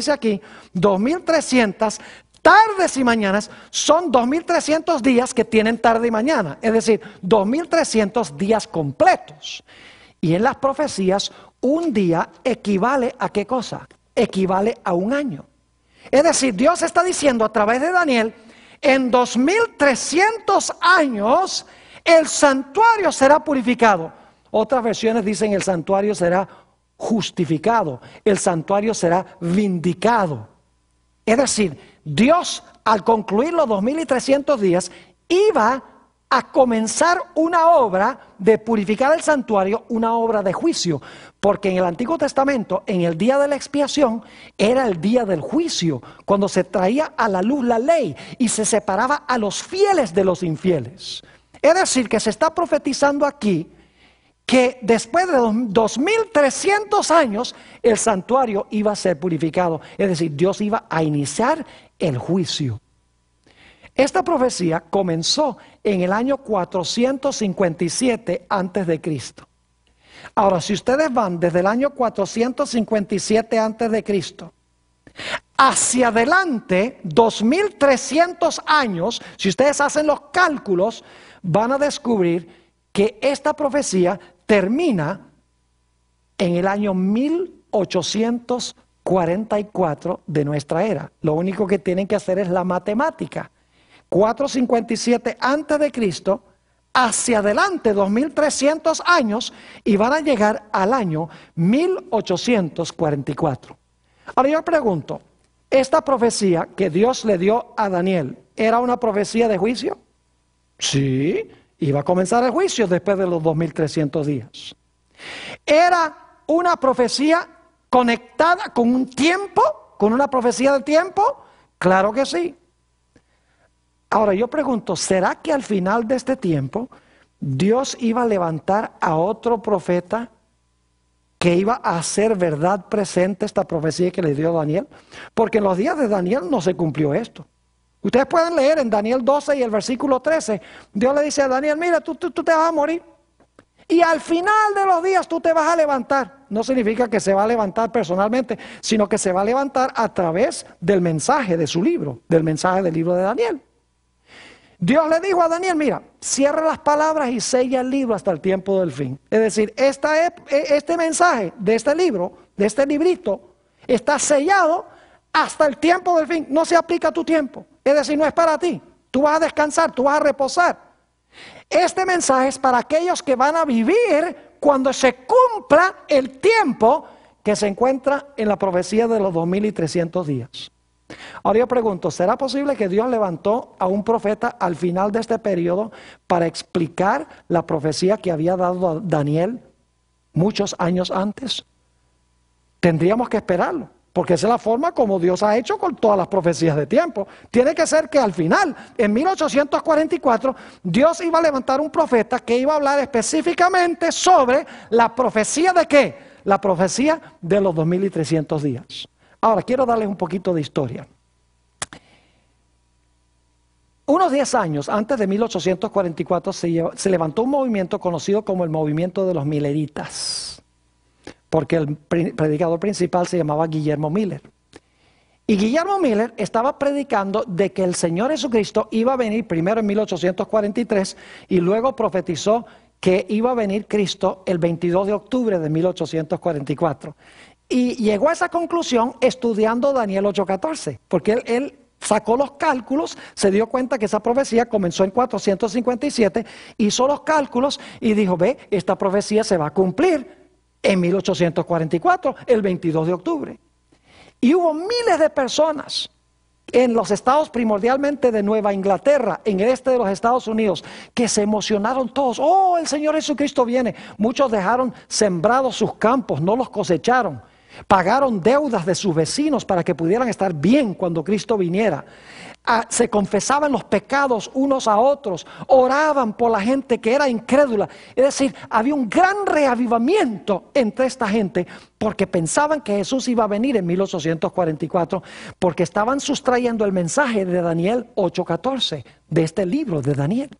dice aquí, 2300 tardes y mañanas, son 2300 días que tienen tarde y mañana, es decir, 2300 días completos. Y en las profecías, un día equivale a ¿qué cosa? Equivale a un año. Es decir, Dios está diciendo a través de Daniel, en 2300 años el santuario será purificado. Otras versiones dicen el santuario será justificado, el santuario será vindicado. Es decir, Dios al concluir los 2300 días iba a comenzar una obra de purificar el santuario, una obra de juicio, porque en el Antiguo Testamento, en el día de la expiación, era el día del juicio, cuando se traía a la luz la ley y se separaba a los fieles de los infieles. Es decir, que se está profetizando aquí que después de 2300 años el santuario iba a ser purificado, es decir, Dios iba a iniciar el juicio. Esta profecía comenzó en el año 457 antes de Cristo. Ahora, si ustedes van desde el año 457 antes de Cristo hacia adelante, 2300 años, si ustedes hacen los cálculos, van a descubrir que esta profecía termina en el año 1844 de nuestra era. Lo único que tienen que hacer es la matemática. 457 antes de Cristo, hacia adelante 2300 años y van a llegar al año 1844. Ahora yo pregunto, ¿esta profecía que Dios le dio a Daniel era una profecía de juicio? Sí, iba a comenzar el juicio después de los 2300 días. ¿Era una profecía conectada con un tiempo, con una profecía de tiempo? Claro que sí. Ahora yo pregunto, ¿será que al final de este tiempo Dios iba a levantar a otro profeta que iba a hacer verdad presente esta profecía que le dio a Daniel? Porque en los días de Daniel no se cumplió esto. Ustedes pueden leer en Daniel 12 y el versículo 13, Dios le dice a Daniel, mira, tú te vas a morir. Y al final de los días tú te vas a levantar. No significa que se va a levantar personalmente, sino que se va a levantar a través del mensaje de su libro, del mensaje del libro de Daniel. Dios le dijo a Daniel, mira, cierra las palabras y sella el libro hasta el tiempo del fin. Es decir, este mensaje de este libro, de este librito, está sellado hasta el tiempo del fin. No se aplica a tu tiempo. Es decir, no es para ti. Tú vas a descansar, tú vas a reposar. Este mensaje es para aquellos que van a vivir cuando se cumpla el tiempo que se encuentra en la profecía de los 2300 días. Ahora yo pregunto, ¿será posible que Dios levantó a un profeta al final de este periodo para explicar la profecía que había dado a Daniel muchos años antes? Tendríamos que esperarlo, porque esa es la forma como Dios ha hecho con todas las profecías de tiempo. Tiene que ser que al final, en 1844, Dios iba a levantar un profeta que iba a hablar específicamente sobre la profecía de ¿qué? La profecía de los 2300 días. Ahora, quiero darles un poquito de historia. Unos 10 años antes de 1844 se levantó un movimiento conocido como el movimiento de los mileritas, porque el predicador principal se llamaba Guillermo Miller. Y Guillermo Miller estaba predicando de que el Señor Jesucristo iba a venir primero en 1843 y luego profetizó que iba a venir Cristo el 22 de octubre de 1844. Y llegó a esa conclusión estudiando Daniel 8:14, porque él sacó los cálculos, se dio cuenta que esa profecía comenzó en 457, hizo los cálculos y dijo, ve, esta profecía se va a cumplir en 1844, el 22 de octubre. Y hubo miles de personas en los estados primordialmente de Nueva Inglaterra, en el este de los Estados Unidos, que se emocionaron todos. Oh, el Señor Jesucristo viene. Muchos dejaron sembrados sus campos, no los cosecharon. Pagaron deudas de sus vecinos para que pudieran estar bien cuando Cristo viniera. Se confesaban los pecados unos a otros, oraban por la gente que era incrédula. Es decir, había un gran reavivamiento entre esta gente porque pensaban que Jesús iba a venir en 1844, porque estaban sustrayendo el mensaje de Daniel 8:14, de este libro de Daniel.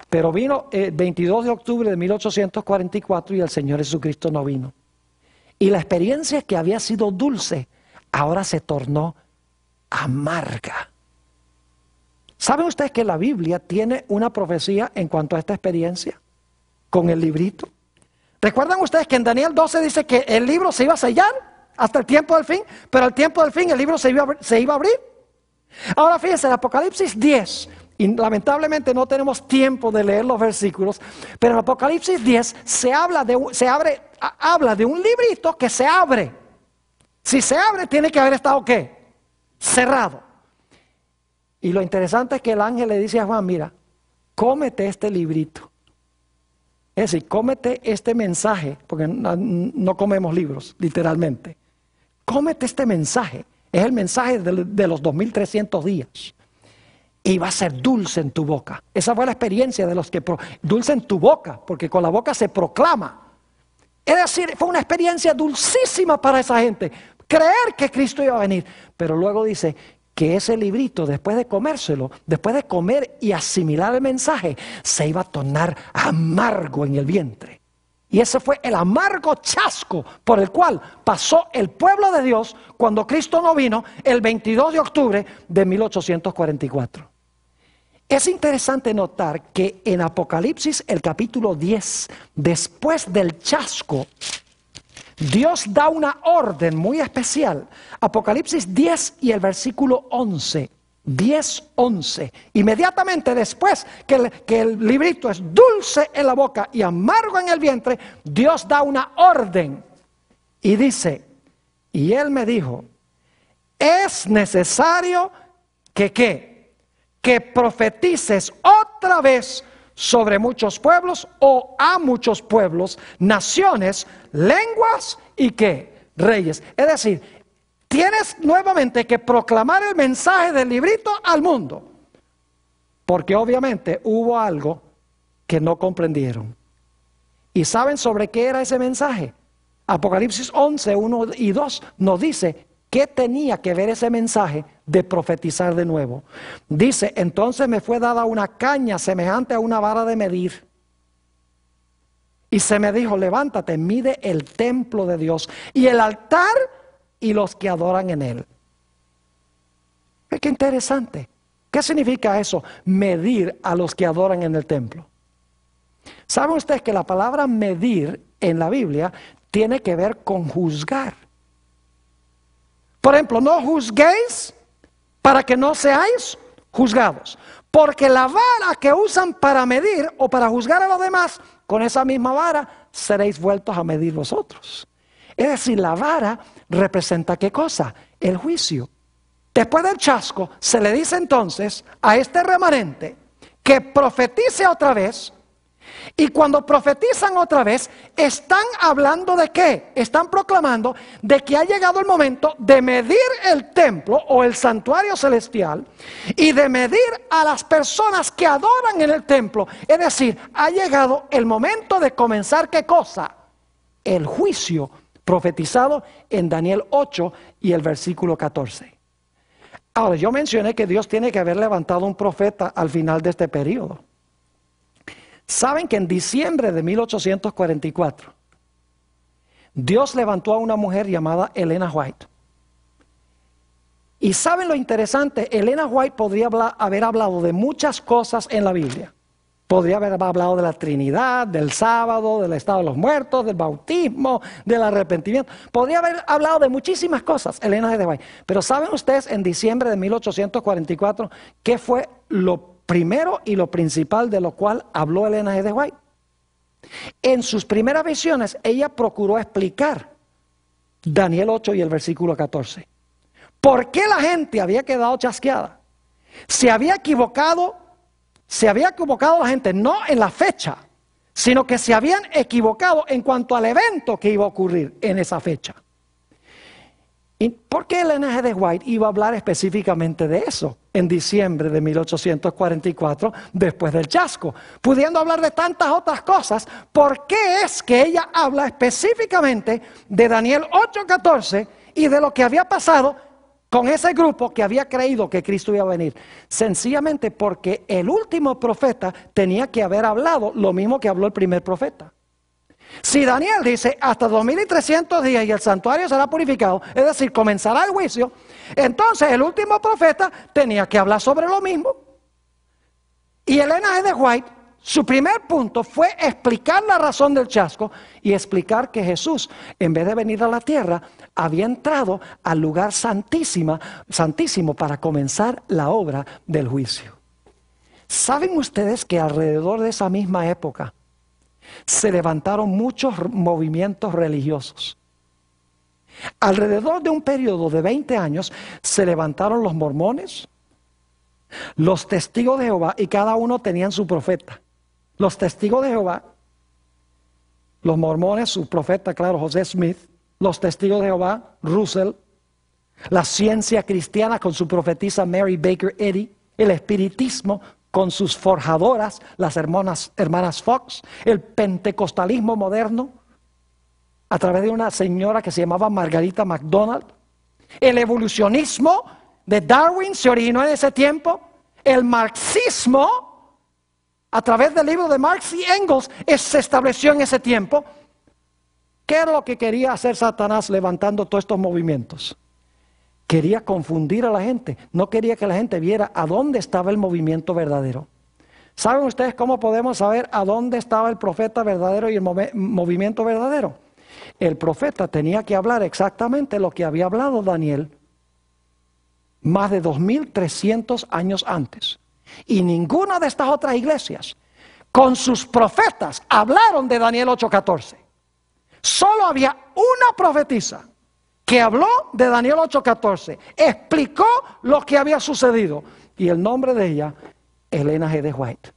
Pero vino el 22 de octubre de 1844 y el Señor Jesucristo no vino. Y la experiencia que había sido dulce, ahora se tornó amarga. ¿Saben ustedes que la Biblia tiene una profecía en cuanto a esta experiencia con el librito? ¿Recuerdan ustedes que en Daniel 12 dice que el libro se iba a sellar hasta el tiempo del fin? Pero al tiempo del fin el libro se iba a abrir. Ahora fíjense, en Apocalipsis 10, y lamentablemente no tenemos tiempo de leer los versículos, pero en Apocalipsis 10 habla de un librito que se abre. Si se abre, tiene que haber estado ¿qué? Cerrado. Y lo interesante es que el ángel le dice a Juan, mira, cómete este librito. Es decir, cómete este mensaje, porque no comemos libros, literalmente. Cómete este mensaje. Es el mensaje de los 2300 días. Y va a ser dulce en tu boca. Esa fue la experiencia de los que... Dulce en tu boca, porque con la boca se proclama. Es decir, fue una experiencia dulcísima para esa gente. Creer que Cristo iba a venir. Pero luego dice que ese librito, después de comérselo, después de comer y asimilar el mensaje, se iba a tornar amargo en el vientre. Y ese fue el amargo chasco por el cual pasó el pueblo de Dios cuando Cristo no vino el 22 de octubre de 1844. Es interesante notar que en Apocalipsis, el capítulo 10, después del chasco, Dios da una orden muy especial. Apocalipsis 10 y el versículo 11. 10, 11. Inmediatamente después que el librito es dulce en la boca y amargo en el vientre, Dios da una orden. Y dice, y él me dijo, es necesario que ¿qué? Que profetices otra vez sobre muchos pueblos o a muchos pueblos, naciones, lenguas y ¿qué? Reyes. Es decir, tienes nuevamente que proclamar el mensaje del librito al mundo. Porque obviamente hubo algo que no comprendieron. ¿Y saben sobre qué era ese mensaje? Apocalipsis 11, 1 y 2 nos dice qué tenía que ver ese mensaje de profetizar de nuevo. Dice, entonces me fue dada una caña semejante a una vara de medir. Y se me dijo, levántate, mide el templo de Dios y el altar y los que adoran en él. Qué interesante. ¿Qué significa eso? Medir a los que adoran en el templo. ¿Saben ustedes que la palabra medir en la Biblia tiene que ver con juzgar? Por ejemplo, no juzguéis para que no seáis juzgados. Porque la vara que usan para medir o para juzgar a los demás, con esa misma vara seréis vueltos a medir vosotros. Es decir, la vara representa ¿qué cosa? El juicio. Después del chasco, se le dice entonces a este remanente que profetice otra vez. Y cuando profetizan otra vez, están hablando de ¿qué? Están proclamando de que ha llegado el momento de medir el templo o el santuario celestial y de medir a las personas que adoran en el templo. Es decir, ha llegado el momento de comenzar ¿qué cosa? El juicio profetizado en Daniel 8 y el versículo 14. Ahora, yo mencioné que Dios tiene que haber levantado un profeta al final de este periodo. ¿Saben que en diciembre de 1844 Dios levantó a una mujer llamada Elena White? Y ¿saben lo interesante? Elena White podría haber hablado de muchas cosas en la Biblia. Podría haber hablado de la Trinidad, del sábado, del estado de los muertos, del bautismo, del arrepentimiento. Podría haber hablado de muchísimas cosas, Elena G. White. Pero ¿saben ustedes en diciembre de 1844 qué fue lo primero y lo principal de lo cual habló Elena G. White? En sus primeras visiones, ella procuró explicar Daniel 8 y el versículo 14. ¿Por qué la gente había quedado chasqueada? Se había equivocado la gente, no en la fecha, sino que se habían equivocado en cuanto al evento que iba a ocurrir en esa fecha. ¿Y por qué Elena G. White iba a hablar específicamente de eso en diciembre de 1844, después del chasco? Pudiendo hablar de tantas otras cosas, ¿por qué es que ella habla específicamente de Daniel 8:14 y de lo que había pasado con ese grupo que había creído que Cristo iba a venir? Sencillamente porque el último profeta tenía que haber hablado lo mismo que habló el primer profeta. Si Daniel dice hasta 2300 días y el santuario será purificado, es decir, comenzará el juicio, entonces el último profeta tenía que hablar sobre lo mismo. Y Elena G. de White, su primer punto fue explicar la razón del chasco y explicar que Jesús, en vez de venir a la tierra, había entrado al lugar santísimo para comenzar la obra del juicio. ¿Saben ustedes que alrededor de esa misma época se levantaron muchos movimientos religiosos? Alrededor de un periodo de 20 años se levantaron los mormones, los testigos de Jehová, y cada uno tenían su profeta. Los testigos de Jehová, los mormones, su profeta, claro, José Smith, los testigos de Jehová, Russell, la ciencia cristiana con su profetisa Mary Baker Eddy, el espiritismo con sus forjadoras, las hermanas Fox, el pentecostalismo moderno, a través de una señora que se llamaba Margarita MacDonald, el evolucionismo de Darwin se originó en ese tiempo, el marxismo, a través del libro de Marx y Engels, se estableció en ese tiempo. ¿Qué era lo que quería hacer Satanás levantando todos estos movimientos? Quería confundir a la gente, no quería que la gente viera a dónde estaba el movimiento verdadero. ¿Saben ustedes cómo podemos saber a dónde estaba el profeta verdadero y el movimiento verdadero? El profeta tenía que hablar exactamente lo que había hablado Daniel más de 2300 años antes. Y ninguna de estas otras iglesias con sus profetas hablaron de Daniel 8:14. Solo había una profetisa que habló de Daniel 8:14, explicó lo que había sucedido, y el nombre de ella, Elena G. de White.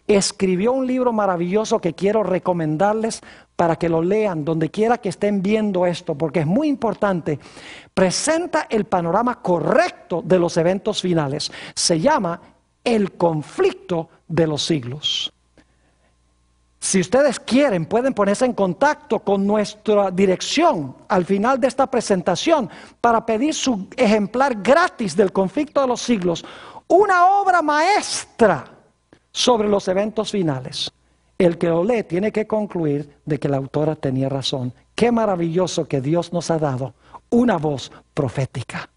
Escribió un libro maravilloso que quiero recomendarles para que lo lean donde quiera que estén viendo esto, porque es muy importante. Presenta el panorama correcto de los eventos finales. Se llama El conflicto de los siglos. Si ustedes quieren, pueden ponerse en contacto con nuestra dirección al final de esta presentación para pedir su ejemplar gratis del conflicto de los siglos, una obra maestra sobre los eventos finales. El que lo lee tiene que concluir de que la autora tenía razón. Qué maravilloso que Dios nos ha dado una voz profética.